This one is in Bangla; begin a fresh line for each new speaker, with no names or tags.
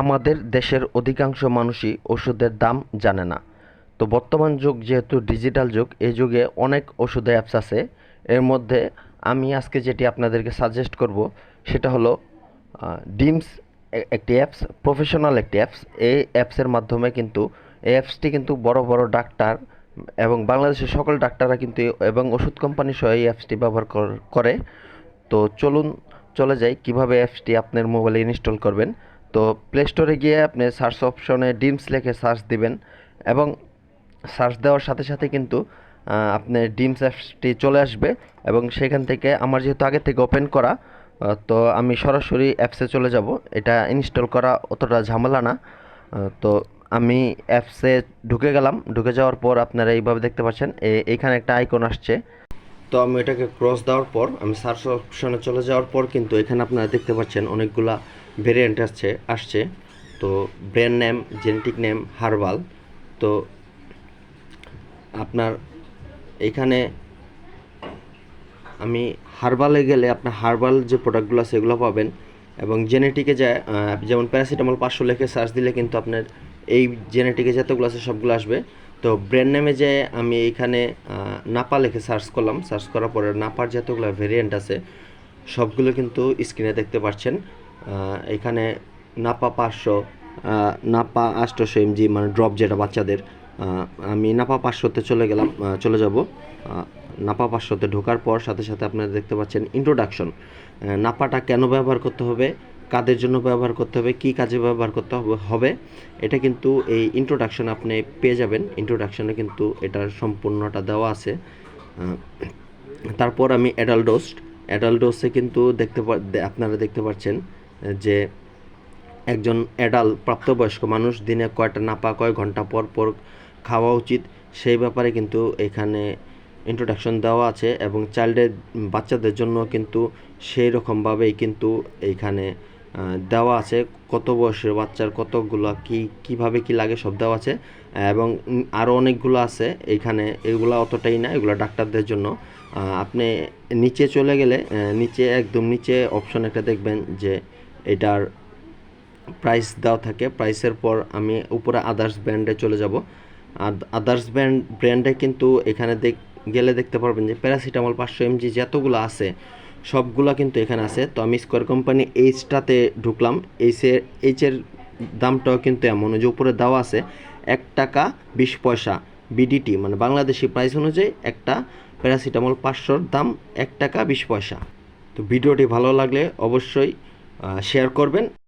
আমাদের দেশের অধিকাংশ মানুষই ওষুধের দাম জানে না। তো বর্তমান যুগ যেহেতু ডিজিটাল যুগ, এই যুগে অনেক ওষুধের অ্যাপস আছে। এর মধ্যে আমি আজকে যেটি আপনাদেরকে সাজেস্ট করব সেটা হলো ডিমস, একটি অ্যাপস, প্রফেশনাল একটি অ্যাপস। এই অ্যাপসের মাধ্যমে কিন্তু এই অ্যাপসটি কিন্তু বড় বড় ডাক্তার এবং বাংলাদেশের সকল ডাক্তাররা কিন্তু এবং ওষুধ কোম্পানি সহ এই অ্যাপসটি ব্যবহার করে। তো চলুন চলে যাই কিভাবে অ্যাপসটি আপনার মোবাইলে ইনস্টল করবেন। তো প্লে স্টোরে গিয়ে আপনি সার্চ অপশনে ডিমস লিখে সার্চ দিবেন এবং সার্চ দেওয়ার সাথে সাথে কিন্তু আপনার ডিমস অ্যাপসটি চলে আসবে এবং সেখান থেকে আমার যেহেতু আগে থেকে ওপেন করা, তো আমি সরাসরি অ্যাপসে চলে যাব। এটা ইনস্টল করা অতটা ঝামেলা না। তো আমি অ্যাপসে ঢুকে গেলাম। ঢুকে যাওয়ার পর আপনারা এইভাবে দেখতে পাচ্ছেন, এইখানে একটা আইকন আসছে। তো আমি এটাকে ক্রস দেওয়ার পর আমি সার্চ অপশনে চলে যাওয়ার পর কিন্তু এখানে আপনারা দেখতে পাচ্ছেন অনেকগুলা ভেরিয়েন্ট আসছে। তো brand name, genetic name, herbal. তো আপনার এখানে আমি হার্বালে গেলে আপনার হার্বাল যে প্রোডাক্টগুলো আছে সেগুলো পাবেন এবং জেনেটিকে যায় যেমন প্যারাসিটামল 500 লিখে সার্চ দিলে কিন্তু আপনার এই জেনেটিকে যতগুলো আছে সবগুলো আসবে। তো ব্র্যান্ড নেমে যে আমি এইখানে নাপা লিখে সার্চ করলাম। সার্চ করার পরে নাপার যতগুলো ভেরিয়েন্ট আছে সবগুলো কিন্তু স্ক্রিনে দেখতে পাচ্ছেন। এখানে নাপা 500, নাপা 800 এমজি মানে ড্রপ যেটা বাচ্চাদের। আমি নাপা 500তে চলে যাব। নাপা 500তে ঢোকার পর সাথে সাথে আপনারা দেখতে পাচ্ছেন ইন্ট্রোডাকশন। নাপাটা কেন ব্যবহার করতে হবে, কাদের জন্য ব্যবহার করতে হবে, কী কাজে ব্যবহার করতে হবে, এটা কিন্তু এই ইন্ট্রোডাকশন আপনি পেয়ে যাবেন। ইন্ট্রোডাকশনে কিন্তু এটার সম্পূর্ণটা দেওয়া আছে। তারপর আমি অ্যাডাল্ট ডোজে কিন্তু আপনারা দেখতে পাচ্ছেন যে একজন প্রাপ্তবয়স্ক মানুষ দিনে কয়টা নাপা কয় ঘন্টা পর পর খাওয়া উচিত সেই ব্যাপারে কিন্তু এখানে ইন্ট্রোডাকশন দেওয়া আছে এবং বাচ্চাদের জন্য কিন্তু সেই রকমভাবেই কিন্তু এইখানে দেওয়া আছে। কত বয়সের বাচ্চার কতগুলো কীভাবে কী লাগে সব দেওয়া আছে এবং আরও অনেকগুলো আছে এইখানে। এগুলো অতটাই না, এগুলো ডাক্তারদের জন্য। আপনি নিচে চলে গেলে একদম নিচে অপশন একটা দেখবেন যে এটার প্রাইস দেওয়া থাকে। প্রাইসের পর আমি উপরে আদার্স ব্র্যান্ডে চলে যাব। আর আদার্স ব্র্যান্ডে কিন্তু এখানে গেলে দেখতে পারবেন যে প্যারাসিটামল 500 এমজি যতগুলো আছে সবগুলো কিন্তু এখানে আছে। তো আমি স্কোয়ার কোম্পানি এইচটাতে ঢুকলাম। এইচের দামটাও কিন্তু এমন যে উপরে দেওয়া আছে 1 টাকা 20 পয়সা বিডিটি, মানে বাংলাদেশি প্রাইস অনুযায়ী একটা প্যারাসিটামল 500-র দাম 1 টাকা 20 পয়সা। তো ভিডিওটি ভালো লাগলে অবশ্যই শেয়ার করবেন।